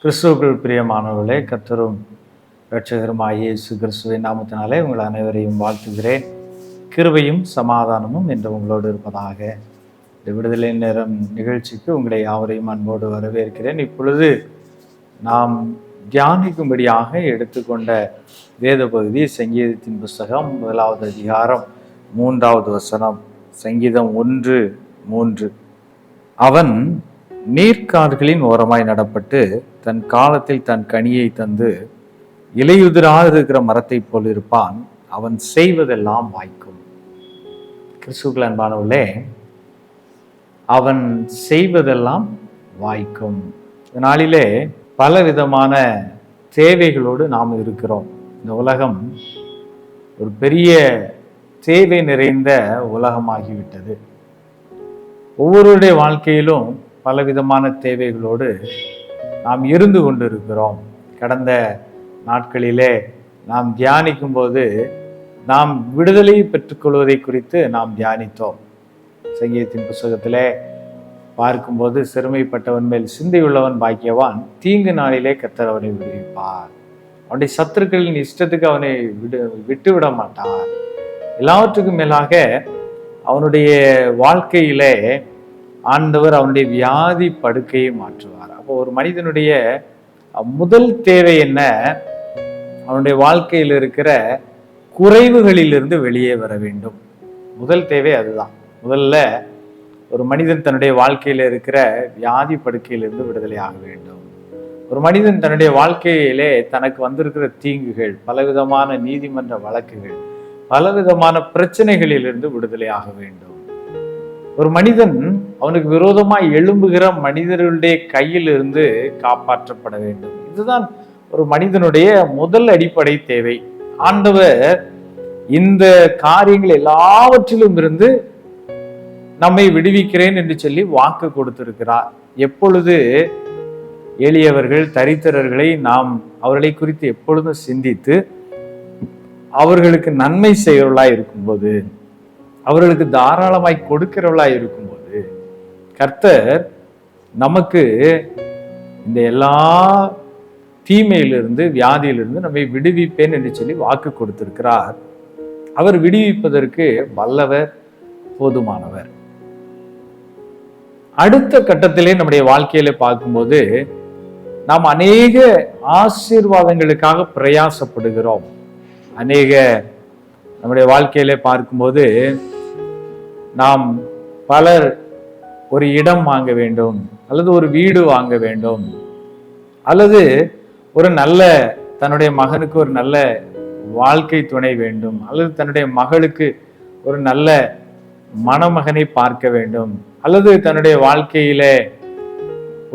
கிறிஸ்துவுக்குள் பிரியமானவர்களே, கர்த்தரும் இரட்சகருமாகிய இயேசு கிறிஸ்துவின் நாமத்தினாலே உங்கள் அனைவரையும் வாழ்த்துகிறேன். கிருபையும் சமாதானமும் என்று உங்களோடு இருப்பதாக. இந்த விடுதலை நேரம் நிகழ்ச்சிக்கு உங்களை யாவரையும் அன்போடு வரவேற்கிறேன். இப்பொழுது நாம் தியானிக்கும்படியாக எடுத்துக்கொண்ட வேத பகுதி சங்கீதத்தின் புஸ்தகம் 1வது அதிகாரம் 3வது வசனம். சங்கீதம் 1:3. அவன் நீர்க்கால்களின் ஓரமாய் நடப்பட்டு தன் காலத்தில் தன் கனியை தந்து இலையுதிராக இருக்கிற மரத்தை போல் இருப்பான். அவன் செய்வதெல்லாம் வாய்க்கும். கிறிஸ்துவுக்குள் அன்பானவர்களே, அவன் செய்வதெல்லாம் வாய்க்கும். இந்த நாளிலே பல விதமான தேவைகளோடு நாம் இருக்கிறோம். இந்த உலகம் ஒரு பெரிய தேவை நிறைந்த உலகமாகிவிட்டது. ஒவ்வொருடைய வாழ்க்கையிலும் பலவிதமான தேவைகளோடு நாம் இருந்து கொண்டிருக்கிறோம். கடந்த நாட்களிலே நாம் தியானிக்கும் போது நாம் விடுதலை பெற்றுக்கொள்வதை குறித்து நாம் தியானித்தோம். சங்கீதத்தின் புஸ்தகத்திலே பார்க்கும்போது, சிறுமைப்பட்டவன் மேல் சிந்தையுள்ளவன் பாக்கியவான், தீங்கு நாளிலே கர்த்தர் அவனை விடுவிப்பார். அவனுடைய சத்துருக்களின் இஷ்டத்துக்கு அவனை விட்டு விட மாட்டார். எல்லாவற்றுக்கும் மேலாக அவனுடைய வாழ்க்கையிலே ஆண்டவர் அவனுடைய வியாதி படுக்கையை மாற்றுவார். அப்போ ஒரு மனிதனுடைய முதல் தேவை என்ன? அவனுடைய வாழ்க்கையில் இருக்கிற குறைவுகளிலிருந்து வெளியே வர வேண்டும். முதல் தேவை அதுதான். முதல்ல ஒரு மனிதன் தன்னுடைய வாழ்க்கையில இருக்கிற வியாதி படுக்கையிலிருந்து விடுதலையாக வேண்டும். ஒரு மனிதன் தன்னுடைய வாழ்க்கையிலே தனக்கு வந்திருக்கிற தீங்குகள், பலவிதமான நீதிமன்ற வழக்குகள், பலவிதமான பிரச்சனைகளிலிருந்து விடுதலையாக வேண்டும். ஒரு மனிதன் அவனுக்கு விரோதமாய் எழும்புகிற மனிதர்களுடைய கையில் இருந்து காப்பாற்றப்பட வேண்டும். இதுதான் ஒரு மனிதனுடைய முதல் அடிப்படை தேவை. ஆண்டவர் இந்த காரியங்கள் எல்லாவற்றிலும் இருந்து நம்மை விடுவிக்கிறேன் என்று சொல்லி வாக்கு கொடுத்திருக்கிறார். எப்பொழுது எளியவர்கள், தரித்திரர்களை நாம் அவர்களை குறித்து எப்பொழுதும் சிந்தித்து அவர்களுக்கு நன்மை செய்கிறவர்களாய் இருக்கும்போது, அவர்களுக்கு தாராளமாய் கொடுக்கிறவர்களாய் இருக்கும்போது, கர்த்தர் நமக்கு இந்த எல்லா தீமையிலிருந்து, வியாதியிலிருந்து நம்மை விடுவிப்பேன் என்று சொல்லி வாக்கு கொடுத்திருக்கிறார். அவர் விடுவிப்பதற்கு வல்லவர், போதுமானவர். அடுத்த கட்டத்திலே நம்முடைய வாழ்க்கையில பார்க்கும்போது, நாம் அநேக ஆசீர்வாதங்களுக்காக பிரயாசப்படுகிறோம். அநேக நம்முடைய வாழ்க்கையில பார்க்கும்போது, நாம் பலர் ஒரு இடம் வாங்க வேண்டும், அல்லது ஒரு வீடு வாங்க வேண்டும், அல்லது ஒரு நல்ல தன்னுடைய மகனுக்கு ஒரு நல்ல வாழ்க்கை துணை வேண்டும், அல்லது தன்னுடைய மகளுக்கு ஒரு நல்ல மணமகனை பார்க்க வேண்டும், அல்லது தன்னுடைய வாழ்க்கையில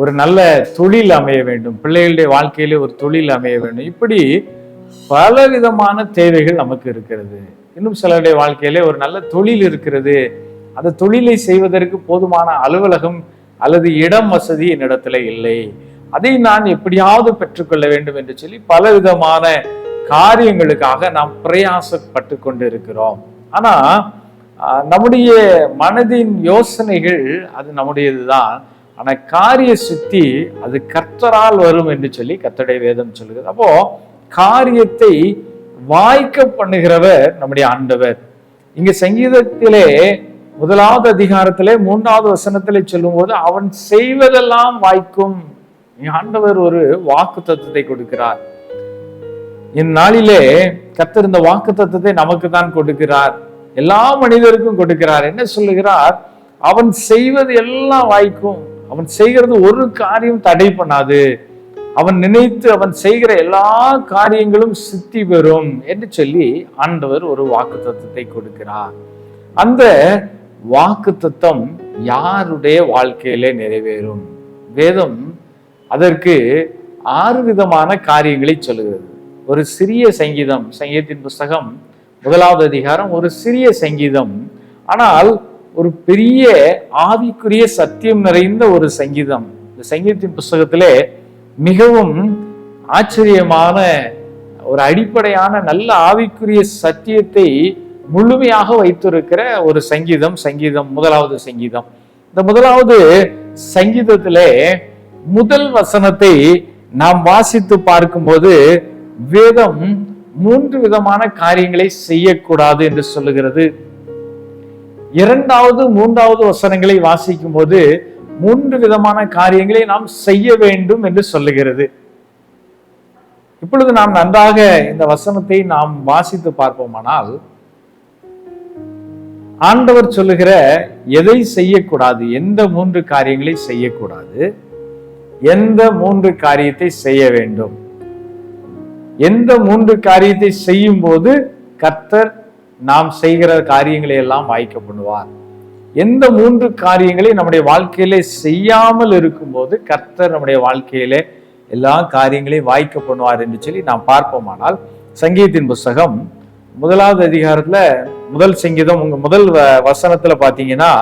ஒரு நல்ல தொழில் அமைய வேண்டும், பிள்ளைகளுடைய வாழ்க்கையில ஒரு தொழில் அமைய வேண்டும். இப்படி பல விதமான தேவைகள் நமக்கு இருக்கிறது. இன்னும் சிலருடைய வாழ்க்கையில ஒரு நல்ல தொழில் இருக்கிறது, அந்த தொழிலை செய்வதற்கு போதுமான அலுவலகம் அல்லது இடம் வசதி என்னிடத்துல இல்லை, அதை நான் எப்படியாவது பெற்றுக்கொள்ள வேண்டும் என்று சொல்லி பல விதமான காரியங்களுக்காக நாம் பிரயாசப்பட்டு கொண்டு இருக்கிறோம். ஆனா நம்முடைய மனதின் யோசனைகள் அது நம்முடையதுதான். ஆனா காரிய சித்தி அது கர்த்தரால் வரும் என்று சொல்லி கர்த்தருடைய வேதம் சொல்லுகிறது. அப்போ காரியத்தை வாய்க்க பண்ணுகிறவர் நம்முடைய ஆண்டவர். இங்க சங்கீதத்திலே 1வது அதிகாரத்திலே 3வது வசனத்திலே சொல்லும் போது, அவன் செய்வதெல்லாம் வாய்க்கும். ஆண்டவர் ஒரு வாக்கு தத்துவத்தை கொடுக்கிறார். இந்நாளிலே கர்த்தர் இந்த வாக்கு தத்துவத்தை நமக்கு தான் கொடுக்கிறார், எல்லா மனிதருக்கும் கொடுக்கிறார். என்ன சொல்லுகிறார்? அவன் செய்வது எல்லாம் வாய்க்கும். அவன் செய்கிறது ஒரு காரியம் தடை பண்ணாது. அவன் நினைத்து அவன் செய்கிற எல்லா காரியங்களும் சித்தி பெறும் என்று சொல்லி ஆண்டவர் ஒரு வாக்கு தத்துவத்தை கொடுக்கிறார். அந்த வாக்கு தத்துவம் யாருடைய வாழ்க்கையிலே நிறைவேறும்? வேதம் அதற்கு 6 விதமான காரியங்களை சொல்லுகிறது. ஒரு சிறிய சங்கீதம், சங்கீதத்தின் புஸ்தகம் 1வது அதிகாரம் ஒரு சிறிய சங்கீதம், ஆனால் ஒரு பெரிய ஆவிக்குரிய சத்தியம் நிறைந்த ஒரு சங்கீதம். இந்த சங்கீதத்தின் புஸ்தகத்திலே மிகவும் ஆச்சரியமான ஒரு அடிப்படையான நல்ல ஆவிக்குரிய சத்தியத்தை முழுமையாக வைத்திருக்கிற ஒரு சங்கீதம், சங்கீதம் 1வது சங்கீதம். இந்த 1வது சங்கீதத்திலே முதல் வசனத்தை நாம் வாசித்து பார்க்கும்போது வேதம் 3 விதமான காரியங்களை செய்யக்கூடாது என்று சொல்லுகிறது. 2வது 3வது வசனங்களை வாசிக்கும் போது 3 விதமான காரியங்களை நாம் செய்ய வேண்டும் என்று சொல்லுகிறது. இப்பொழுது நாம் நன்றாக இந்த வசனத்தை நாம் வாசித்து பார்ப்போமானால், ஆண்டவர் சொல்லுகிற எதை செய்யக்கூடாது, எந்த 3 காரியங்களை செய்யக்கூடாது, எந்த 3 காரியத்தை செய்ய வேண்டும், எந்த 3 காரியத்தை செய்யும் போது கர்த்தர் நாம் செய்கிற காரியங்களை எல்லாம் வாய்க்க பண்ணுவார், எந்த 3 காரியங்களை நம்முடைய வாழ்க்கையிலே செய்யாமல் இருக்கும்போது கர்த்தர் நம்முடைய வாழ்க்கையிலே எல்லா காரியங்களையும் வாய்க்க பண்ணுவார் என்று சொல்லி நாம் பார்ப்போமானால், சங்கீதத்தின் புஸ்தகம் 1வது அதிகாரத்துல முதல் சங்கீதம் முதல் வசனத்துல பாத்தீங்கன்னா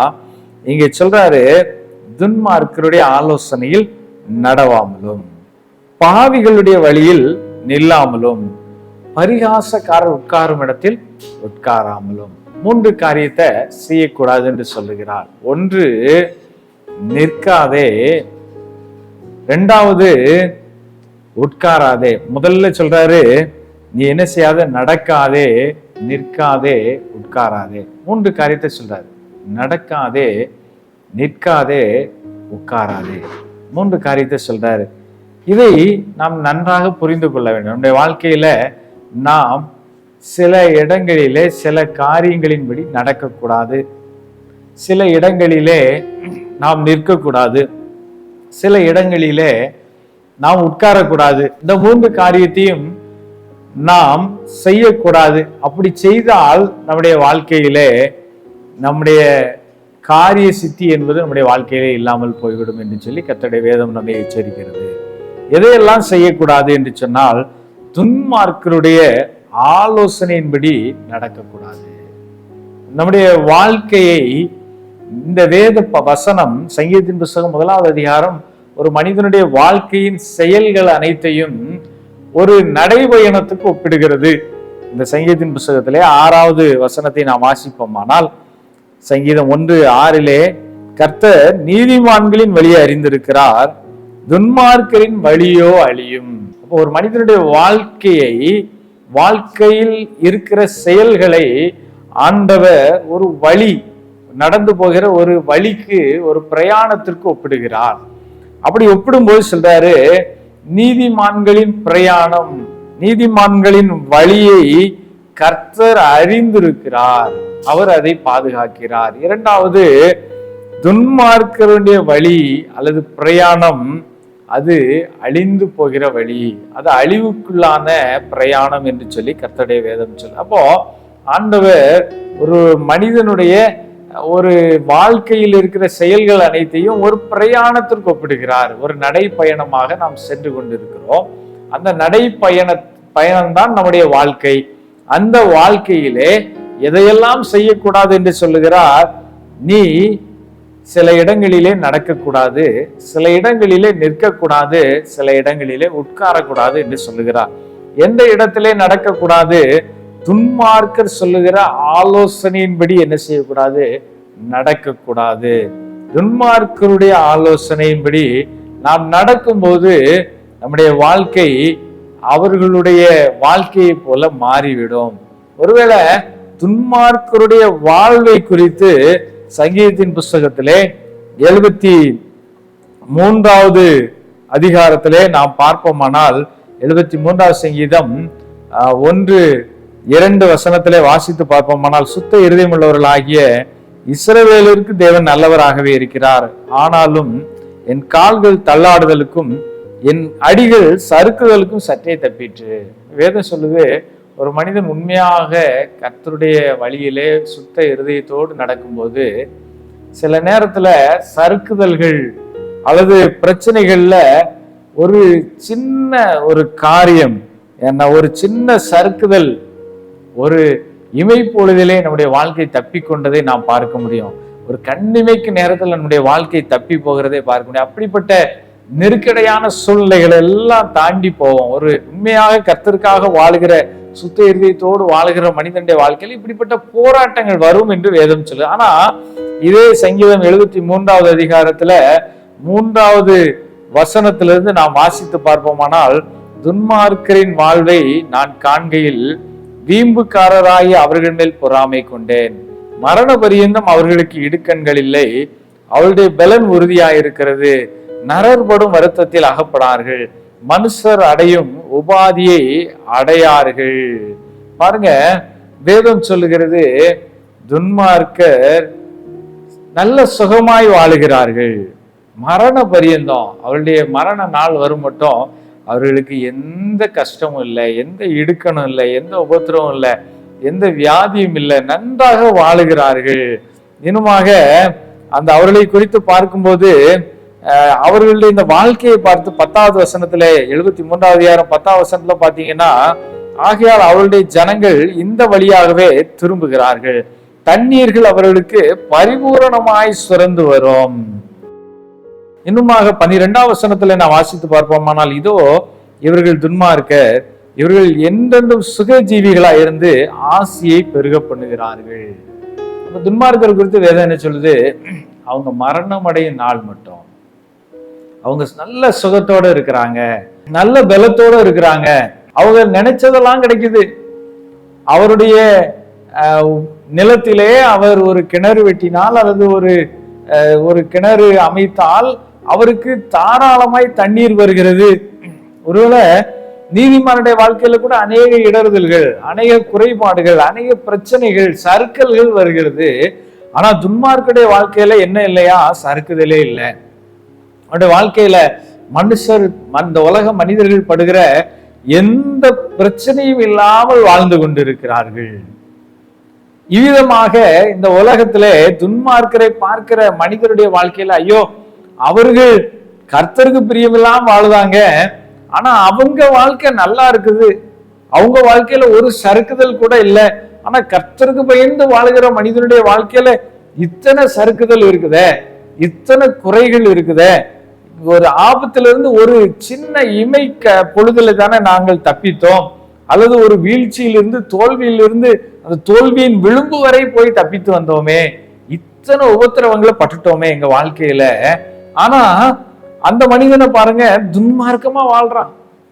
இங்க சொல்றாரு, துன்மார்க்கருடைய ஆலோசனையில் நடவாமலும் பாவிகளுடைய வழியில் நில்லாமலும் பரிகாசக்காரர் உட்காரும் இடத்தில் உட்காராமலும் 3 காரியத்தை செய்யக்கூடாது என்று சொல்லுகிறார். 1, நிற்காதே, 2வது உட்காராதே. முதல்ல சொல்றாரு, நீ என்ன செய்யாத, நடக்காதே, நிற்காதே, உட்காராதே. 3 காரியத்தை சொல்றாரு, நடக்காதே, நிற்காதே, உட்காராதே. 3 காரியத்தை சொல்றாரு. இதை நாம் நன்றாக புரிந்து கொள்ள வேண்டும். நம்முடைய வாழ்க்கையில நாம் சில இடங்களிலே சில காரியங்களின்படி நடக்கக்கூடாது, சில இடங்களிலே நாம் நிற்கக்கூடாது, சில இடங்களிலே நாம் உட்காரக்கூடாது. இந்த 3 காரியத்தையும் நாம் செய்யக்கூடாது. அப்படி செய்தால் நம்முடைய வாழ்க்கையிலே நம்முடைய காரிய சித்தி என்பது நம்முடைய வாழ்க்கையிலே இல்லாமல் போய்விடும் என்று சொல்லி கர்த்தருடைய வேதம் நம்மை எச்சரிக்கிறது. எதையெல்லாம் செய்யக்கூடாது என்று சொன்னால், துன்மார்க்கருடைய ஆலோசனையின்படி நடக்கக்கூடாது. நம்முடைய வாழ்க்கையை இந்த வேத வசனம் சங்கீதத்தின் புஸ்தகம் 1வது அதிகாரம் ஒரு மனிதனுடைய வாழ்க்கையின் செயல்கள் அனைத்தையும் ஒரு நடைபயணத்துக்கு ஒப்பிடுகிறது. இந்த சங்கீதத்தின் புஸ்தகத்திலே 6வது வசனத்தை நாம் வாசிப்போமானால், சங்கீதம் 1:6 கர்த்தர் நீதிமான்களின் வழியை அறிந்திருக்கிறார், துன்மார்க்கரின் வழியோ அழியும். அப்போ ஒரு மனிதனுடைய வாழ்க்கையில் இருக்கிற செயல்களை ஆண்டவர் ஒரு வழி, நடந்து போகிற ஒரு வழிக்கு, ஒரு பிரயாணத்திற்கு ஒப்பிடுகிறார். அப்படி ஒப்பிடும்போது சொல்றாரு, நீதிமான்களின் பிரயாணம், நீதிமான்களின் வழியை கர்த்தர் அறிந்திருக்கிறார், அவர் அதை பாதுகாக்கிறார். 2வது, துன்மார்க்கருடைய வழி அல்லது பிரயாணம் அது அழிந்து போகிற வழி, அது அழிவுக்குள்ளான பிரயாணம் என்று சொல்லி கர்த்தருடைய வேதம் சொல்லு. அப்போ ஆண்டவர் ஒரு மனிதனுடைய ஒரு வாழ்க்கையில் இருக்கிற செயல்கள் அனைத்தையும் ஒரு பிரயாணத்திற்கு ஒப்பிடுகிறார். ஒரு நடைப்பயணமாக நாம் சென்று கொண்டிருக்கிறோம். அந்த பயணம்தான் நம்முடைய வாழ்க்கை. அந்த வாழ்க்கையிலே எதையெல்லாம் செய்யக்கூடாது என்று சொல்லுகிறார், நீ சில இடங்களிலே நடக்கக்கூடாது, சில இடங்களிலே நிற்கக்கூடாது, சில இடங்களிலே உட்காரக்கூடாது என்று சொல்லுகிறார். எந்த இடத்திலே நடக்கக்கூடாது? துன்மார்க்கர் சொல்லுகிற ஆலோசனையின்படி என்ன செய்யக்கூடாது? நடக்கக்கூடாது. துன்மார்க்கருடைய ஆலோசனையின்படி நாம் நடக்கும்போது நம்முடைய வாழ்க்கை அவர்களுடைய வாழ்க்கையை போல மாறிவிடும். ஒருவேளை துன்மார்க்கருடைய வாழ்வை குறித்து சங்கீதத்தின் புஸ்தகத்திலே 73வது அதிகாரத்திலே நாம் பார்ப்போமானால், 73வது சங்கீதம் 1-2 வசனத்திலே வாசித்து பார்ப்போமானால், சுத்த இருதயம் உள்ளவர்களாகிய இஸ்ரவேலருக்கு தேவன் நல்லவராகவே இருக்கிறார், ஆனாலும் என் கால்கள் தள்ளாடுதலுக்கும் என் அடிகள் சறுக்குதலுக்கும் சற்றே தப்பிற்று. வேதம் சொல்லுது, ஒரு மனிதன் உண்மையாக கர்த்தருடைய வழியிலே சுத்த இருதயத்தோடு நடக்கும்போது சில நேரத்துல சறுக்குதல்கள் அல்லது பிரச்சனைகள்ல ஒரு சின்ன ஒரு காரியம், ஒரு சின்ன சறுக்குதல் ஒரு இமைப்பொழுதிலே நம்முடைய வாழ்க்கை தப்பி கொண்டதை நாம் பார்க்க முடியும். ஒரு கண்ணிமைக்கு நேரத்தில் நம்முடைய வாழ்க்கை தப்பி போகிறதை பார்க்க முடியும். அப்படிப்பட்ட நெருக்கடியான சூழ்நிலைகளை எல்லாம் தாண்டி போவோம். ஒரு உண்மையாக கர்த்தருக்காக வாழுகிற சுத்த இருதயத்தோடு வாழுகிற மனிதனுடைய வாழ்க்கையில் இப்படிப்பட்ட போராட்டங்கள் வரும் என்று வேதம் சொல்லு. ஆனா இதே சங்கீதம் 73வது அதிகாரத்துல 3வது வசனத்திலிருந்து நாம் வாசித்து பார்ப்போமானால், துன்மார்க்கரின் வாழ்வை நான் காண்கையில் வீம்புக்காரராகி அவர்கள் மேல் பொறாமை கொண்டேன். மரண பரியந்தம் அவர்களுக்கு இடுக்கண்கள் இல்லை, அவருடைய பலன் உறுதியாயிருக்கிறது. நரர்படும் வருத்தத்தில் அகப்படார்கள், மனுஷர் அடையும் உபாதியை அடையார்கள். பாருங்க, வேதம் சொல்லுகிறது துன்மார்க்கர் நல்ல சுகமாய் வாழுகிறார்கள். மரண பரியந்தம், அவருடைய மரண நாள் வரும் மட்டும் அவர்களுக்கு எந்த கஷ்டமும் இல்லை, எந்த இடுக்கணும் இல்லை, எந்த உபத்திரமும் இல்லை, எந்த வியாதியும் இல்லை, நன்றாக வாழுகிறார்கள். இன்னுமாக அந்த அவர்களை குறித்து பார்க்கும்போது அவர்களுடைய இந்த வாழ்க்கையை பார்த்து 10வது வசனத்துல 73வது அதிகாரம் 10வது வசனத்துல பாத்தீங்கன்னா, ஆகையால் அவருடைய ஜனங்கள் இந்த வழியாகவே திரும்புகிறார்கள், தண்ணீர்கள் அவர்களுக்கு பரிபூரணமாய் சுரந்து வரும். இன்னுமாக 12வது வசனத்துல நான் வாசித்து பார்ப்போமானால், இதோ இவர்கள் துன்மார்க்கர், இவர்கள் என்றென்றும் சுகஜீவிகளா இருந்து ஆசியை பெருக பண்ணுகிறார்கள். துன்மார்க்கர் குறித்து வேதம் என்ன சொல்லுது? அவங்க மரணம் அடையும் நாள் மட்டும் அவங்க நல்ல சுகத்தோட இருக்கிறாங்க, நல்ல பலத்தோட இருக்கிறாங்க, அவங்க நினைச்சதெல்லாம் கிடைக்குது. அவருடைய நிலத்திலே அவர் ஒரு கிணறு வெட்டினால் அல்லது ஒரு கிணறு அமைத்தால் அவருக்கு தாராளமாய் தண்ணீர் வருகிறது. ஒருவேளை நீதிமானுடைய வாழ்க்கையில கூட அநேக இடறுதல்கள், அநேக குறைபாடுகள், அநேக பிரச்சனைகள், சறுக்கல்கள் வருகிறது. ஆனா துன்மார்க்குடைய வாழ்க்கையில என்ன இல்லையா? சறுக்குதலே இல்லை. அவருடைய வாழ்க்கையில மனுஷர், அந்த உலக மனிதர்கள் படுகிற எந்த பிரச்சனையும் இல்லாமல் வாழ்ந்து கொண்டிருக்கிறார்கள். இவ்விதமாக இந்த உலகத்திலே துன்மார்க்கரை பார்க்கிற மனிதருடைய வாழ்க்கையில, ஐயோ அவர்கள் கர்த்தருக்கு பிரியமில்லாம வாழுதாங்க, ஆனா அவங்க வாழ்க்கை நல்லா இருக்குது, அவங்க வாழ்க்கையில ஒரு சறுக்குதல் கூட இல்லை. ஆனா கர்த்தருக்கு பயந்து வாழுகிற மனிதனுடைய வாழ்க்கையில இத்தனை சறுக்குதல் இருக்குதே, இத்தனை குறைகள் இருக்குதே. ஒரு ஆபத்திலிருந்து ஒரு சின்ன இமை பொழுதுல தானே நாங்கள் தப்பித்தோம், அல்லது ஒரு வீழ்ச்சியிலிருந்து, தோல்வியிலிருந்து அந்த தோல்வியின் விளிம்பு வரை போய் தப்பித்து வந்தோமே, இத்தனை உபத்திரவங்களை பட்டுட்டோமே எங்க வாழ்க்கையில. ஆனா அந்த மனிதனை பாருங்க, துன்மார்க்கமா வாழ்றான்,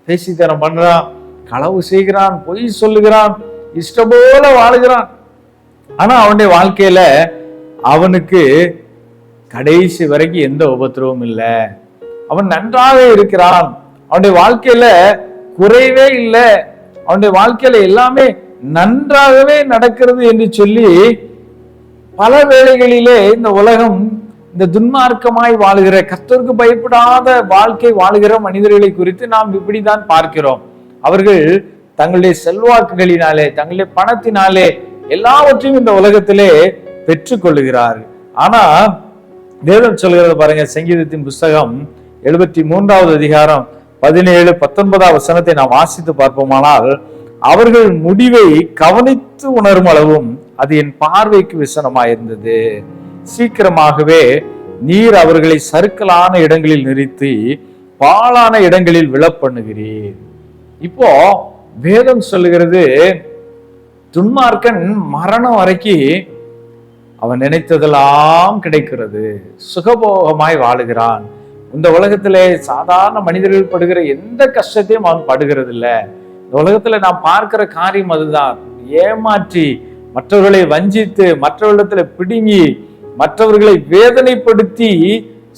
பேசித்தனம் பண்றான், களவு செய்கிறான், பொய் சொல்லுகிறான், இஷ்டம் போல வாழுகிறான். ஆனா அவனுடைய வாழ்க்கையில அவனுக்கு கடைசி வரைக்கும் எந்த உபத்திரவும் இல்லை, அவன் நன்றாக இருக்கிறான், அவனுடைய வாழ்க்கையில குறைவே இல்லை, அவனுடைய வாழ்க்கையில எல்லாமே நன்றாகவே நடக்கிறது என்று சொல்லி பல வேளைகளிலே இந்த உலகம் இந்த துன்மார்க்கமாய் வாழுகிற, கர்த்தருக்கு பயப்படாத வாழ்க்கை வாழுகிற மனிதர்களை குறித்து நாம் இப்படிதான் பார்க்கிறோம். அவர்கள் தங்களுடைய செல்வாக்குகளினாலே, தங்களுடைய பணத்தினாலே எல்லாவற்றையும் இந்த உலகத்திலே பெற்றுக் கொள்ளுகிறார்கள். ஆனா வேதம் சொல்கிறது பாருங்க, சங்கீதத்தின் புஸ்தகம் 73வது அதிகாரம் 17-19 வசனத்தை நாம் வாசித்து பார்ப்போமானால், அவர்கள் முடிவை கவனித்து உணரும் அளவும் அது என் பார்வைக்கு விசனமாயிருந்தது. சீக்கிரமாகவே நீர் அவர்களை சறுக்கலான இடங்களில் நிறுத்தி பாழான இடங்களில் விழப்பண்ணுகிறீர். இப்போ வேதம் சொல்லுகிறது, துன்மார்க்கன் மரணம் வரைக்கும் அவன் நினைத்ததெல்லாம் கிடைக்கிறது, சுகபோகமாய் வாழுகிறான். இந்த உலகத்திலே சாதாரண மனிதர்கள் படுகிற எந்த கஷ்டத்தையும் அவன் படுகிறது இல்லை. இந்த உலகத்துல நாம் பார்க்கிற காரியம் அதுதான். ஏமாற்றி, மற்றவர்களை வஞ்சித்து, மற்றவர்களிடத்துல பிடுங்கி, மற்றவர்களை வேதனைப்படுத்தி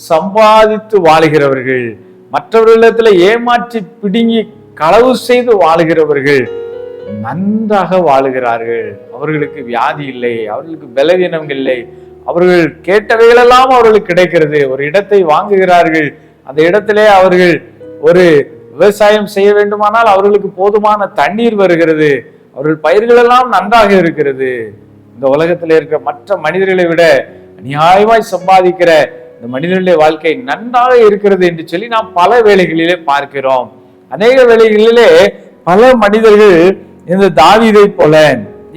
சம்பாதித்து வாழுகிறவர்கள், மற்றவர்களிடத்துல ஏமாற்றி பிடுங்கி களவு செய்து வாழுகிறவர்கள் நன்றாக வாழுகிறார்கள். அவர்களுக்கு வியாதி இல்லை, அவர்களுக்கு பலவீனம் இல்லை, அவர்கள் கேட்டவைகளெல்லாம் அவர்களுக்கு கிடைக்கிறது. ஒரு இடத்தை வாங்குகிறார்கள், அந்த இடத்திலே அவர்கள் ஒரு விவசாயம் செய்ய வேண்டுமானால் அவர்களுக்கு போதுமான தண்ணீர் வருகிறது, அவர்கள் பயிர்கள் எல்லாம் நன்றாக இருக்கிறது. இந்த உலகத்தில் இருக்கிற மற்ற மனிதர்களை விட அநியாயமாய் சம்பாதிக்கிற இந்த மனிதனுடைய வாழ்க்கை நன்றாக இருக்கிறது என்று சொல்லி நாம் பல வேளைகளிலே பார்க்கிறோம். அநேக வேளைகளிலே பல மனிதர்கள் இந்த தாவீதை போல,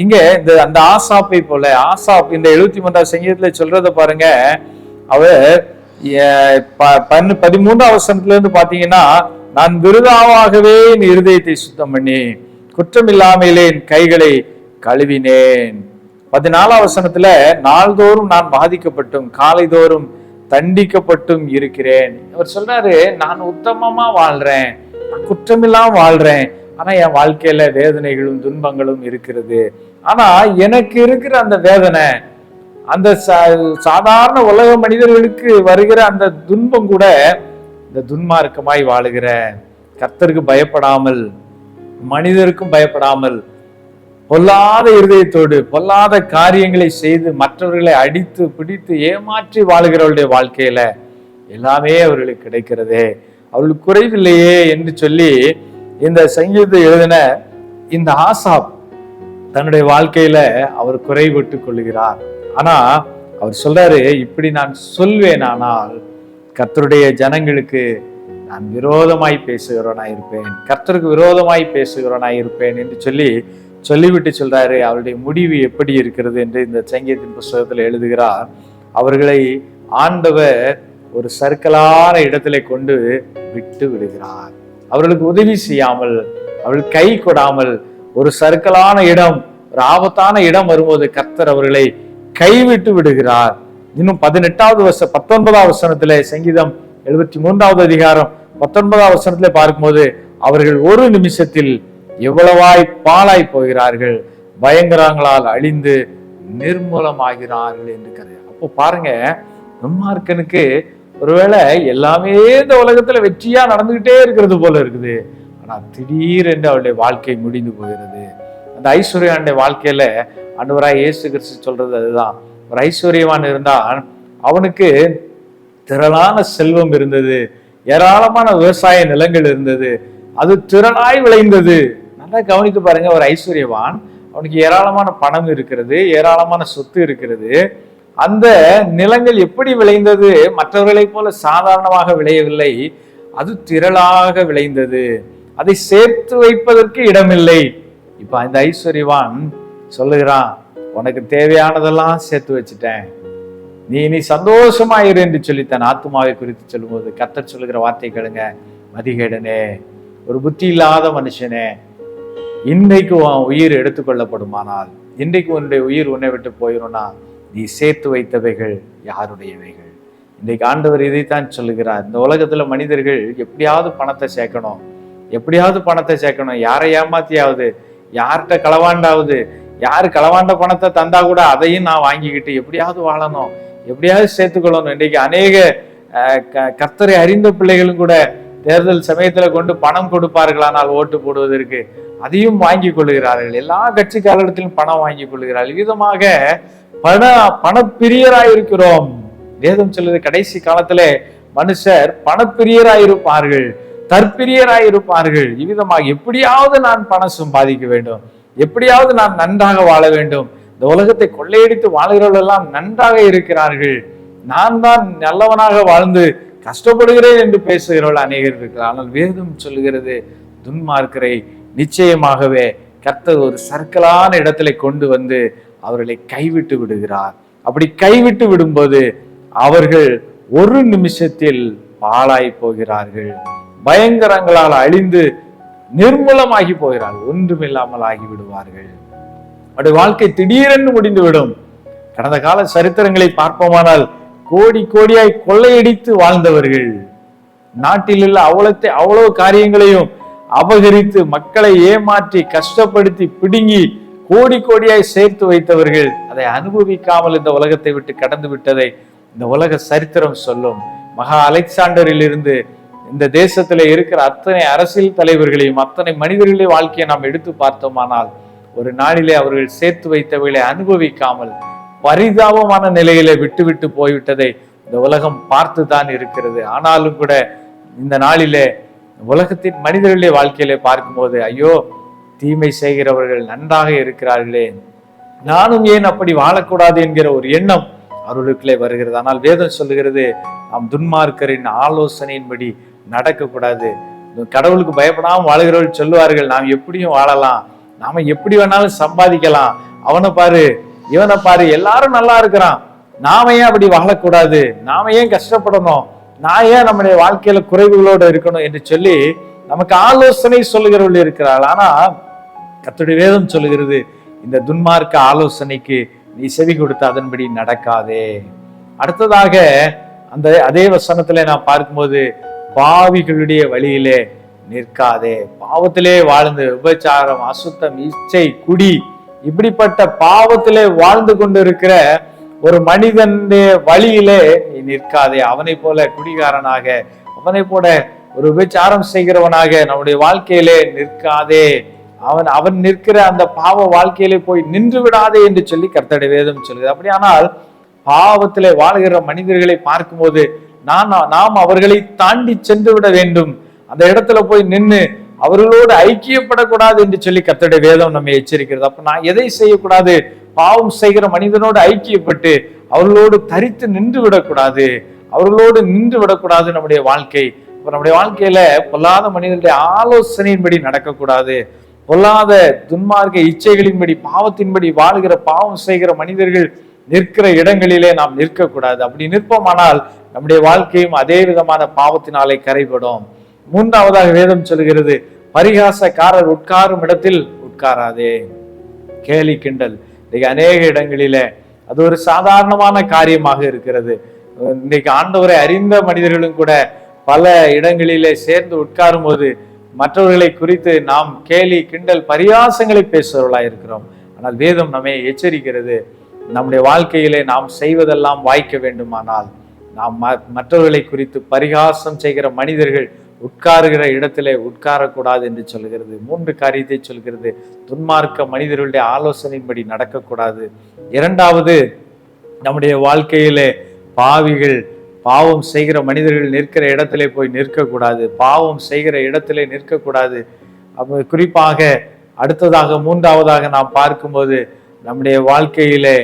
இங்க இந்த அந்த ஆசாப்பை போல, ஆசாப் இந்த 73வது சங்கீதத்துல சொல்றத பாருங்க, அவர் 13வது வசனத்துல இருந்து பாத்தீங்கன்னா, நான் விருதாவாகவே என் இருதயத்தை சுத்தம் பண்ணி குற்றமில்லாமலே என் கைகளை கழுவினேன். 14வது வசனத்துல, நாள்தோறும் நான் பாதிக்கப்பட்டும் காலை தோறும் தண்டிக்கப்பட்டும் இருக்கிறேன். அவர் சொல்றாரு, நான் உத்தமமா வாழ்றேன், நான் குற்றமில்லாம வாழ்றேன், ஆனா என் வாழ்க்கையில வேதனைகளும் துன்பங்களும் இருக்கிறது. ஆனா எனக்கு இருக்கிற அந்த வேதனை, அந்த சாதாரண உலக மனிதர்களுக்கு வருகிற அந்த துன்பம் கூட, இந்த துன்மார்க்கமாய் வாழுகிற, கர்த்தருக்கு பயப்படாமல், மனிதருக்கும் பயப்படாமல், பொல்லாத இருதயத்தோடு பொல்லாத காரியங்களை செய்து மற்றவர்களை அடித்து பிடித்து ஏமாற்றி வாழ்கிறவருடைய வாழ்க்கையில எல்லாமே அவர்களுக்கு கிடைக்கிறதே, அவர்களுக்கு குறைவில்லையே என்று சொல்லி இந்த சங்கீதத்தை எழுதின இந்த ஆசாப் தன்னுடைய வாழ்க்கையில அவர் குறைவிட்டு கொள்ளுகிறார். ஆனா அவர் சொல்றாரு, இப்படி நான் சொல்வேன், ஆனால் கர்த்தருடைய ஜனங்களுக்கு நான் விரோதமாய் பேசுகிறவனாய் இருப்பேன், கர்த்தருக்கு விரோதமாய் பேசுகிறவனாய் இருப்பேன் என்று சொல்லிவிட்டு சொல்றாரு. அவருடைய முடிவு எப்படி இருக்கிறது என்று இந்த சங்கீதத்தின் புஸ்தகத்தில் எழுதுகிறார். அவர்களை ஆண்டவர் ஒரு சர்க்கலான இடத்துல கொண்டு விட்டு விடுகிறார். அவர்களுக்கு உதவி செய்யாமல், அவர்கள் கை கொடாமல், ஒரு சர்க்கலான இடம், ஒரு ஆபத்தான இடம் வரும்போது கர்த்தர் அவர்களை கைவிட்டு விடுகிறார். இன்னும் 19வது வசனத்துல, சங்கீதம் 73வது அதிகாரம் 19வது வசனத்துல பார்க்கும்போது, அவர்கள் ஒரு நிமிஷத்தில் எவ்வளவாய் பாழாய் போகிறார்கள், பயங்கரங்களால் அழிந்து நிர்மூலமாகிறார்கள் என்று கருது. அப்போ பாருங்க, துன்மார்க்கனுக்கு ஒருவேளை எல்லாமே இந்த உலகத்துல வெற்றியா நடந்துகிட்டே இருக்கிறது போல இருக்குது, ஆனா திடீரென்று அவருடைய வாழ்க்கை முடிந்து போகிறது. அந்த ஐஸ்வர்யானுடைய வாழ்க்கையில ஆண்டவராய் இயேசு கிறிஸ்து சொல்றது அதுதான். ஒரு ஐஸ்வர்யவான் இருந்தான், அவனுக்கு திரளான செல்வம் இருந்தது, ஏராளமான விவசாய நிலங்கள் இருந்தது, அது திரளாய் விளைந்தது. நல்லா கவனித்து பாருங்க, ஒரு ஐஸ்வர்யவான், அவனுக்கு ஏராளமான பணம் இருக்கிறது, ஏராளமான சொத்து இருக்கிறது. அந்த நிலங்கள் எப்படி விளைந்தது? மற்றவர்களை போல சாதாரணமாக விளையவில்லை, அது திரளாக விளைந்தது, அதை சேர்த்து வைப்பதற்கு இடமில்லை. இப்ப இந்த ஐஸ்வர்யவான் சொல்லுகிறான், உனக்கு தேவையானதெல்லாம் சேர்த்து வச்சுட்டேன், நீ சந்தோஷமாயிரு என்று சொல்லி தன் ஆத்துமாவை குறித்து சொல்லும்போது கர்த்தர் சொல்லுகிற வார்த்தை கேளுங்க, மதிகேடனே, ஒரு புத்தி இல்லாத மனுஷனே, இன்றைக்கு உன் உயிர் எடுத்துக்கொள்ளப்படுமானால், இன்றைக்கு உன்னுடைய உயிர் உன்னை விட்டு போயிரும்னா, நீ சேர்த்து வைத்தவைகள் யாருடையவைகள்? இன்றைக்கு ஆண்டவர் இதைத்தான் சொல்லுகிறார். இந்த உலகத்துல மனிதர்கள் எப்படியாவது பணத்தை சேர்க்கணும், எப்படியாவது பணத்தை சேர்க்கணும், யாரை ஏமாத்தியாவது, யார்கிட்ட களவாண்டாவது, யாரு களவாண்ட பணத்தை தந்தா கூட அதையும் நான் வாங்கிக்கிட்டு எப்படியாவது வாழணும், எப்படியாவது சேர்த்துக்கொள்ளணும். இன்றைக்கு அநேக கர்த்தரை அறிந்த பிள்ளைகளும் கூட தேர்தல் சமயத்துல கொண்டு பணம் கொடுப்பார்களானால் ஓட்டு போடுவதற்கு, அதையும் வாங்கி கொள்ளுகிறார்கள். எல்லா கட்சிக்காரர்களிடத்திலும் பணம் வாங்கி கொள்ளுகிறார்கள். விதமாக பணப்பிரியராயிருக்கிறோம். வேதம் சொல்லுது, கடைசி காலத்துல மனுஷர் பணப்பிரியராயிருப்பார்கள், தற்பிரியராயிருப்பார்கள். இவ்விதமாக எப்படியாவது நான் பணம் சம்பாதிக்க வேண்டும், எப்படியாவது நான் நன்றாக வாழ வேண்டும். இந்த உலகத்தை கொள்ளையடித்து வாழ்கிறவர்கள் எல்லாம் நன்றாக இருக்கிறார்கள், நான் தான் நல்லவனாக வாழ்ந்து கஷ்டப்படுகிறேன் என்று பேசுகிறவர்கள் அநேகர் இருக்கிறார். ஆனால் வேதம் சொல்லுகிறது, துன்மார்க்கரை நிச்சயமாகவே கர்த்தர் ஒரு சர்க்கலான இடத்துல கொண்டு வந்து அவர்களை கைவிட்டு விடுகிறார். அப்படி கைவிட்டு விடும்போது அவர்கள் ஒரு நிமிஷத்தில் பாழாய் போகிறார்கள், பயங்கரங்களால் அழிந்து நிர்மூலமாகி போகிறார்கள், ஒன்றுமில்லாமல் ஆகிவிடுவார்கள். அவருடைய வாழ்க்கை திடீரென்று முடிந்துவிடும். கடந்த கால சரித்திரங்களை பார்ப்போமானால் கோடி கோடியாய் கொள்ளையடித்து வாழ்ந்தவர்கள், நாட்டில் உள்ள அவ்வளவு காரியங்களையும் அபகரித்து மக்களை ஏமாற்றி கஷ்டப்படுத்தி பிடுங்கி கோடி கோடியாய் சேர்த்து வைத்தவர்கள் அதை அனுபவிக்காமல் இந்த உலகத்தை விட்டு கடந்து விட்டதை இந்த உலக சரித்திரம் சொல்லும். மகா அலெக்சாண்டரில் இருந்து இந்த தேசத்துல இருக்கிற அத்தனை அரசியல் தலைவர்களையும் அத்தனை மனிதர்களையும் வாழ்க்கையை நாம் எடுத்து பார்த்தோமானால் ஒரு நாளிலே அவர்கள் சேர்த்து வைத்தவர்களை அனுபவிக்காமல் பரிதாபமான நிலையில விட்டு போய்விட்டதை இந்த உலகம் பார்த்து தான் இருக்கிறது. ஆனாலும் கூட இந்த நாளிலே உலகத்தின் மனிதர்களுடைய வாழ்க்கையிலே பார்க்கும்போது, ஐயோ, தீமை செய்கிறவர்கள் நன்றாக இருக்கிறார்களே, நானும் ஏன் அப்படி வாழக்கூடாது என்கிற ஒரு எண்ணம் அவர்களுக்குள்ளே வருகிறது. ஆனால் வேதம் சொல்லுகிறது, நாம் துன்மார்க்கரின் ஆலோசனையின்படி நடக்கக்கூடாது. கடவுளுக்கு பயப்படாமல் வாழ்கிறவர்கள் சொல்லுவார்கள், நாம் எப்படியும் வாழலாம், நாம எப்படி வேணாலும் சம்பாதிக்கலாம், அவனை பாரு இவனை பாரு எல்லாரும் நல்லா இருக்கிறான், நாம ஏன் அப்படி வாழக்கூடாது, நாம ஏன் கஷ்டப்படணும், நான் ஏன் நம்முடைய வாழ்க்கையில குறைவுகளோடு இருக்கணும் என்று சொல்லி நமக்கு ஆலோசனை சொல்லுகிறவர்கள் இருக்கிறார்கள். ஆனா கர்த்தருடைய வேதம் சொல்லுகிறது, இந்த துன்மார்க்க ஆலோசனைக்கு நீ செவி கொடுத்து அதன்படி நடக்காதே. அடுத்ததாக அதே வசனத்துல நான் பார்க்கும்போது பாவிகளுடைய வழியிலே நிற்காதே. பாவத்திலே வாழ்ந்து விபச்சாரம், அசுத்தம், இச்சை, குடி, இப்படிப்பட்ட பாவத்திலே வாழ்ந்து கொண்டிருக்கிற ஒரு மனிதனுடைய வழியிலே நீ நிற்காதே. அவனை போல குடிகாரனாக, அவனை போல ஒரு விபச்சாரம் செய்கிறவனாக நம்முடைய வாழ்க்கையிலே நிற்காதே. அவன் நிற்கிற அந்த பாவ வாழ்க்கையிலே போய் நின்று விடாதே என்று சொல்லி கர்த்தருடைய வேதம் சொல்கிறது. அப்படியானால் பாவத்திலே வாழ்கிற மனிதர்களை பார்க்கும்போது நாம் அவர்களை தாண்டி சென்று விட வேண்டும். அந்த இடத்துல போய் நின்று அவர்களோடு ஐக்கியப்படக்கூடாது என்று சொல்லி கர்த்தருடைய வேதம் நம்ம எச்சரிக்கிறது. அப்ப நான் எதை செய்யக்கூடாது? பாவம் செய்கிற மனிதனோடு ஐக்கியப்பட்டு அவர்களோடு தரித்து நின்று விடக்கூடாது, அவர்களோடு நின்று விடக்கூடாது நம்முடைய வாழ்க்கை. நம்முடைய வாழ்க்கையில பொல்லாத மனிதனுடைய ஆலோசனையின்படி நடக்கக்கூடாது. பொல்லாத துன்மார்க்க இச்சைகளின்படி, பாவத்தின்படி வாழ்கிற, பாவம் செய்கிற மனிதர்கள் நிற்கிற இடங்களிலே நாம் நிற்கக்கூடாது. அப்படி நிற்போமானால் நம்முடைய வாழ்க்கையும் அதே விதமான பாவத்தினாலே கரைபடும். மூன்றாவதாக வேதம் சொல்கிறது, பரிகாசக்காரர் உட்காரும் இடத்தில் உட்காராதே. கேலி கிண்டல் இன்னைக்கு அநேக இடங்களிலே அது ஒரு சாதாரணமான காரியமாக இருக்கிறது. இன்னைக்கு ஆண்டவரை அறிந்த மனிதர்களும் கூட பல இடங்களிலே சேர்ந்து உட்காரும் போது மற்றவர்களை குறித்து நாம் கேலி கிண்டல் பரிகாசங்களை பேசுவர்களாக இருக்கிறோம். ஆனால் வேதம் நம்மை எச்சரிக்கிறது, நம்முடைய வாழ்க்கையிலே நாம் செய்வதெல்லாம் வாய்க்க வேண்டுமானால் நாம் மற்றவர்களை குறித்து பரிகாசம் செய்கிற மனிதர்கள் உட்காருகிற இடத்திலே உட்காரக்கூடாது என்று சொல்கிறது. 3 காரியத்தை சொல்கிறது. துன்மார்க்க மனிதர்களுடைய ஆலோசனையின்படி நடக்கக்கூடாது. இரண்டாவது, நம்முடைய வாழ்க்கையிலே பாவிகள், பாவம் செய்கிற மனிதர்கள் நிற்கிற இடத்திலே போய் நிற்கக்கூடாது, பாவம் செய்கிற இடத்திலே நிற்கக்கூடாது. அப்போ குறிப்பாக அடுத்ததாக மூன்றாவதாக நாம் பார்க்கும்போது நம்முடைய வாழ்க்கையிலே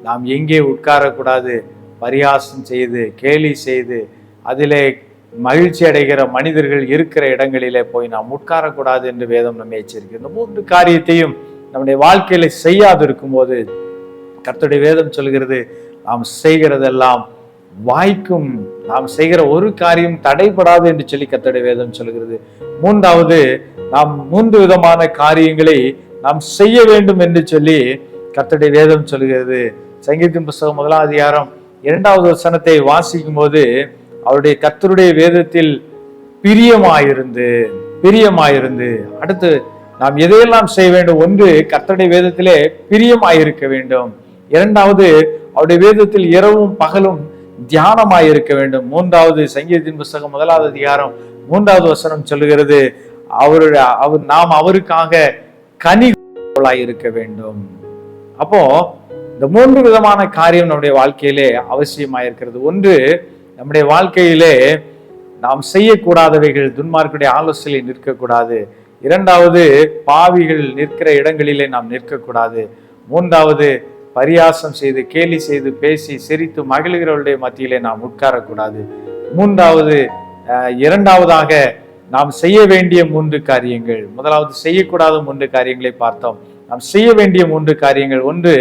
நாம் எங்கே உட்காரக்கூடாது? பரிகாசம் செய்து, கேலி செய்து, அதிலே மகிழ்ச்சி அடைகிற மனிதர்கள் இருக்கிற இடங்களிலே போய் நாம் உட்காரக்கூடாது என்று வேதம் நம்மை எச்சரிக்கிறது. இந்த 3 காரியத்தையும் நம்முடைய வாழ்க்கையில செய்யாது இருக்கும் போது கர்த்தருடைய வேதம் சொல்கிறது, நாம் செய்கிறதெல்லாம் வாய்க்கும், நாம் செய்கிற ஒரு காரியம் தடைபடாது என்று சொல்லி கர்த்தருடைய வேதம் சொல்கிறது. மூன்றாவது, நாம் 3 விதமான காரியங்களை நாம் செய்ய வேண்டும் என்று சொல்லி கர்த்தருடைய வேதம் சொல்கிறது. சங்கீதத்தின் புஸ்தகம் 1ஆம் அதிகாரம் 2வது வசனத்தை வாசிக்கும் போது, அவருடைய கர்த்தருடைய வேதத்தில் பிரியமாயிருந்து அடுத்து நாம் எதையெல்லாம் செய்ய வேண்டும்? ஒன்று, கர்த்தருடைய வேதத்திலே பிரியமாயிருக்க வேண்டும். இரண்டாவது, அவருடைய வேதத்தில் இரவும் பகலும் தியானமாயிருக்க வேண்டும். மூன்றாவது, சங்கீதத்தின் புஸ்தகம் 1ஆவது அதிகாரம் 3வது வசனம் சொல்லுகிறது, நாம் அவருக்காக கனிகளாயிருக்க வேண்டும். அப்போ இந்த 3 விதமான காரியம் நம்முடைய வாழ்க்கையிலே அவசியமாயிருக்கிறது. ஒன்று, நம்முடைய வாழ்க்கையிலே நாம் செய்யக்கூடாதவைகள், துன்மார்க்குடைய ஆலோசனையில் நிற்கக்கூடாது. இரண்டாவது, பாவிகள் நிற்கிற இடங்களிலே நாம் நிற்கக்கூடாது. மூன்றாவது, பரியாசம் செய்து, கேலி செய்து, பேசி சிரித்து மகிழ்கிறவர்களுடைய மத்தியிலே நாம் உட்காரக்கூடாது. இரண்டாவதாக நாம் செய்ய வேண்டிய 3 காரியங்கள். முதலாவது, செய்யக்கூடாத 3 காரியங்களை பார்த்தோம். நாம் செய்ய வேண்டிய 3 காரியங்கள். ஒன்று,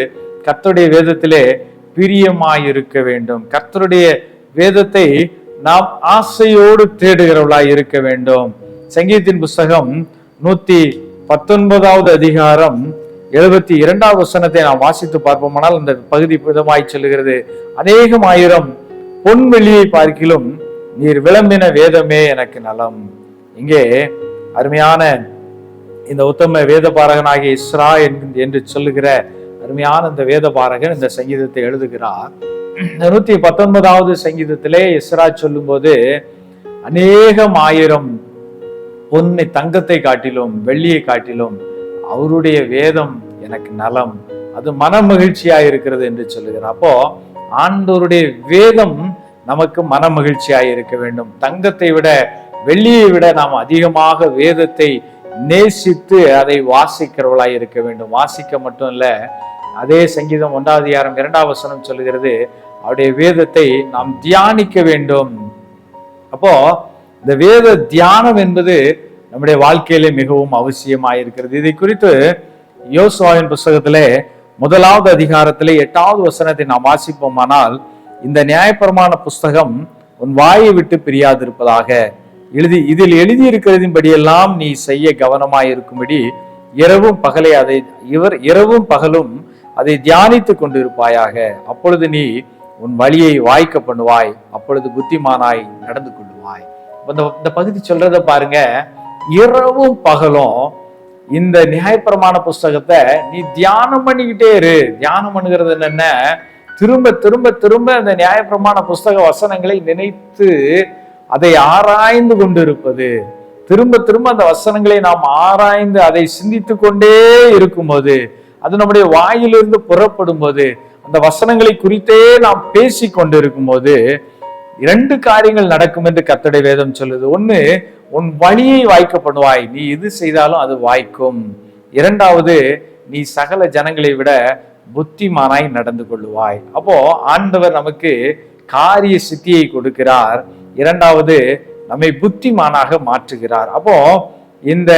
கர்த்தருடைய வேதத்திலே பிரியமாயிருக்க வேண்டும். கர்த்தருடைய வேதத்தை நாம் ஆசையோடு தேடுகிறவர்களாய் இருக்க வேண்டும். சங்கீதத்தின் புஸ்தகம் 119வது அதிகாரம் 72வது வசனத்தை நாம் வாசித்து பார்ப்போமானால் அந்த பகுதி விதமாய் சொல்லுகிறது, அநேகம் ஆயிரம் பொன்வெளியை பார்க்கிலும் நீர் விளம்பின வேதமே எனக்கு நலம். இங்கே அருமையான இந்த உத்தம வேத பாரகனாகிய இஸ்ரா என்று சொல்லுகிற அருமையான இந்த வேத பாரகன் இந்த சங்கீதத்தை எழுதுகிறார். 119வது சங்கீதத்திலே இஸ்ரா சொல்லும் போது, அநேகம் ஆயிரம் பொன்னை, தங்கத்தை காட்டிலும் வெள்ளியை காட்டிலும் அவருடைய வேதம் எனக்கு நலம், அது மன மகிழ்ச்சியா இருக்கிறது என்று சொல்லுகிறார். அப்போ ஆண்டவருடைய வேதம் நமக்கு மன மகிழ்ச்சியாய் இருக்க வேண்டும். தங்கத்தை விட, வெள்ளியை விட நாம் அதிகமாக வேதத்தை நேசித்து அதை வாசிக்கிறவர்களாய் இருக்க வேண்டும். வாசிக்க மட்டும் இல்ல, அதே சங்கீதம் 1வது அதிகாரம் 2வது வசனம் சொல்லுகிறது, அவருடைய வேதத்தை நாம் தியானிக்க வேண்டும். அப்போ இந்த வேத தியானம் என்பது நம்முடைய வாழ்க்கையிலே மிகவும் அவசியமாயிருக்கிறது. இதை குறித்து யோசுவாவின் புஸ்தகத்திலே 1வது அதிகாரத்திலே 8வது வசனத்தை நாம் வாசிப்போமானால், இந்த நியாயப்பிரமாண புஸ்தகம் உன் வாயை விட்டு பிரியாதிருப்பதாக, இதில் எழுதியிருக்கிறதின்படியெல்லாம் நீ செய்ய கவனமாயிருக்கும்படி இரவும் பகலும் அதை தியானித்துக் கொண்டிருப்பாயாக. அப்பொழுது நீ உன் வழியை வாய்க்க பண்ணுவாய், அப்பொழுது புத்திமானாய் நடந்து கொள்ளுவாய். இந்த பகுதி சொல்றத பாருங்க, இரவும் பகலும் இந்த நியாயப்பிரமாண புஸ்தகத்தை நீ தியானம் பண்ணிக்கிட்டே இரு. தியானம் பண்ணுகிறது என்னென்ன, திரும்ப திரும்ப திரும்ப அந்த நியாயப்பிரமாண புஸ்தக வசனங்களை நினைத்து அதை ஆராய்ந்து கொண்டு இருப்பது. திரும்ப திரும்ப அந்த வசனங்களை நாம் ஆராய்ந்து அதை சிந்தித்து கொண்டே இருக்கும்போது, அது நம்முடைய வாயிலிருந்து புறப்படும் போது, அந்த வசனங்களை குறித்தே நாம் பேசி கொண்டு இருக்கும் போது 2 காரியங்கள் நடக்கும் என்று கர்த்தருடைய வேதம் சொல்லுது. ஒண்ணு, உன் வழியை வாய்க்க பண்ணுவாய், நீ எது செய்தாலும் அது வாய்க்கும். 2வது, நீ சகல ஜனங்களை விட புத்திமானாய் நடந்து கொள்ளுவாய். அப்போ ஆண்டவர் நமக்கு காரிய சித்தியை கொடுக்கிறார். 2வது, நம்மை புத்திமானாக மாற்றுகிறார். அப்போ இந்த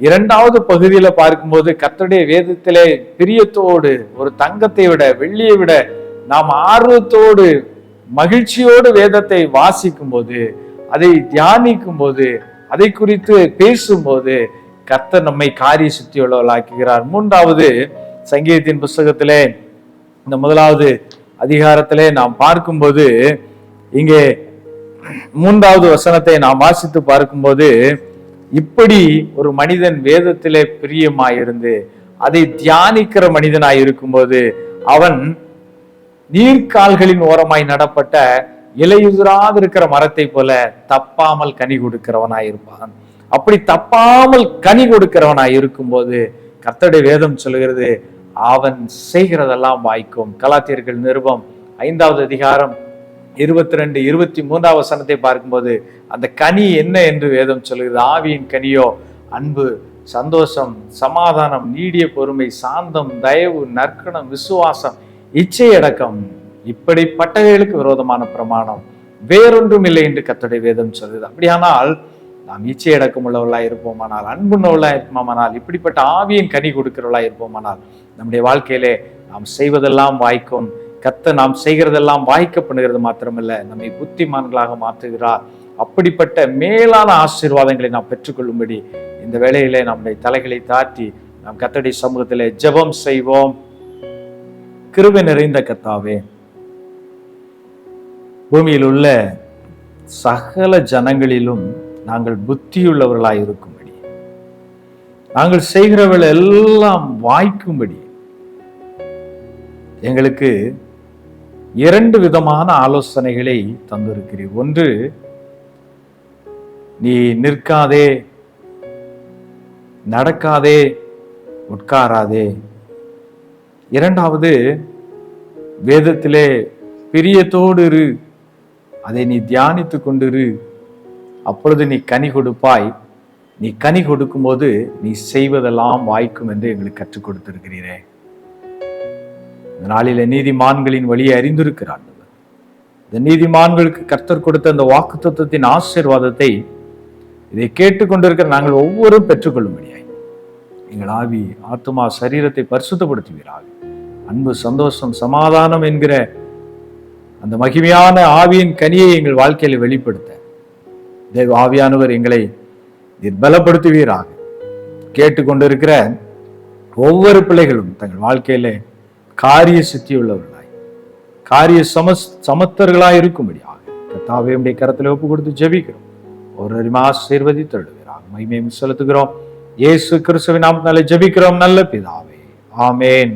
2வது பகுதியில பார்க்கும்போது கர்த்தருடைய வேதத்திலே பிரியத்தோடு, ஒரு தங்கத்தை விட வெள்ளியை விட நாம் ஆர்வத்தோடு மகிழ்ச்சியோடு வேதத்தை வாசிக்கும் போது, அதை தியானிக்கும் போது, அதை குறித்து பேசும்போது கர்த்தர் நம்மை காரிய சித்தி உள்ளவர்களாக்குகிறார். 3வது, சங்கீதத்தின் புஸ்தகத்திலே இந்த 1வது அதிகாரத்திலே நாம் பார்க்கும்போது, இங்கே 3வது வசனத்தை நாம் வாசித்து பார்க்கும்போது, இப்படி ஒரு மனிதன் வேதத்திலே பிரியமாயிருந்து அதை தியானிக்கிற மனிதனாய் இருக்கும்போது அவன் நீர்க்கால்களின் ஓரமாய் நடப்பட்ட இலையுதிராது இருக்கிற மரத்தை போல தப்பாமல் கனி கொடுக்கிறவனாய் இருப்பான். அப்படி தப்பாமல் கனி கொடுக்கிறவனாய் இருக்கும்போது கர்த்தருடைய வேதம் சொல்லுகிறது, அவன் செய்கிறதெல்லாம் வாய்க்கும். கலாத்தியர்கள் நிருபம் 5வது அதிகாரம் 22, 23வது வசனத்தை பார்க்கும்போது அந்த கனி என்ன என்று வேதம் சொல்லுகிறது. ஆவியின் கனியோ அன்பு, சந்தோஷம், சமாதானம், நீடிய பொறுமை, சாந்தம், தயவு, நற்குணம், விசுவாசம், இச்சையடக்கம். இப்படிப்பட்டவைகளுக்கு விரோதமான பிரமாணம் வேறொன்றும் இல்லை என்று கர்த்தருடைய வேதம் சொல்லுது. அப்படியானால் நாம் இச்சையடக்கம் உள்ளவர்களாய் இருப்போமானால், அன்புள்ளவர்களாய் இருப்போமானால், இப்படிப்பட்ட ஆவியின் கனி கொடுக்கிறவர்களாய் இருப்போமானால் நம்முடைய வாழ்க்கையிலே நாம் செய்வதெல்லாம் வாய்க்கும். கர்த்தர் நாம் செய்கிறதெல்லாம் வாய்க்க பண்ணுகிறது மாத்திரமல்ல, நம்மை புத்திமான்களாக மாற்றுகிறார். அப்படிப்பட்ட மேலான ஆசீர்வாதங்களை நாம் பெற்றுக்கொள்ளும்படி இந்த வேளையிலே நம்முடைய தலைகளை தாட்டி நாம் கர்த்தருடைய சமூகத்திலே ஜெபம் செய்வோம். கிருபை நிறைந்த கர்த்தாவே, பூமியில் உள்ள சகல ஜனங்களிலும் நாங்கள் புத்தியுள்ளவர்களாய் இருக்கும்படி, நாங்கள் செய்கிறவர்கள் எல்லாம் வாய்க்கும்படி எங்களுக்கு 2 விதமான ஆலோசனைகளை தந்திருக்கிறீர். ஒன்று, நீ நிற்காதே, நடக்காதே, உட்காராதே. 2வது, வேதத்திலே பிரியத்தோடு இரு, அதை நீ தியானித்து கொண்டிரு, அப்பொழுது நீ கனி கொடுப்பாய். நீ கனி கொடுக்கும் போது நீ செய்வதெல்லாம் வாய்க்கும் என்று எங்களுக்கு கற்றுக் கொடுத்திருக்கிறீரே. இந்த நாளில நீதிமான்களின் வழியை அறிந்திருக்கிறார். இந்த நீதிமான்களுக்கு கர்த்தர் கொடுத்த அந்த வாக்குத்தத்தத்தின் ஆசீர்வாதத்தை இதை கேட்டுக்கொண்டிருக்கிற நாங்கள் ஒவ்வொருவரும் பெற்றுக்கொள்ளும்படியாய் எங்கள் ஆவி, ஆத்துமா, சரீரத்தை பரிசுத்தப்படுத்துவீராக. அன்பு, சந்தோஷம், சமாதானம் என்கிற அந்த மகிமையான ஆவியின் கனியை எங்கள் வாழ்க்கையில் வெளிப்படுத்த தேவ ஆவியானவர் எங்களை பலப்படுத்துவீராக. கேட்டுக்கொண்டிருக்கிற ஒவ்வொரு பிள்ளைகளும் தங்கள் வாழ்க்கையிலே காரிய சித்தி உள்ளவர்களாய், காரிய சமத்தர்களாய் இருக்கும்படியாக கர்த்தாவே உம்முடைய கரத்தில் ஒப்பு கொடுத்து ஜெபிக்கிறோம். ஒரு ஆசீர்வதித்தருளுவீராக. மகிமையை செலுத்துகிறோம். இயேசு கிறிஸ்துவின் நாமத்தினாலே ஜெபிக்கிறோம் நல்ல பிதாவே, ஆமென்.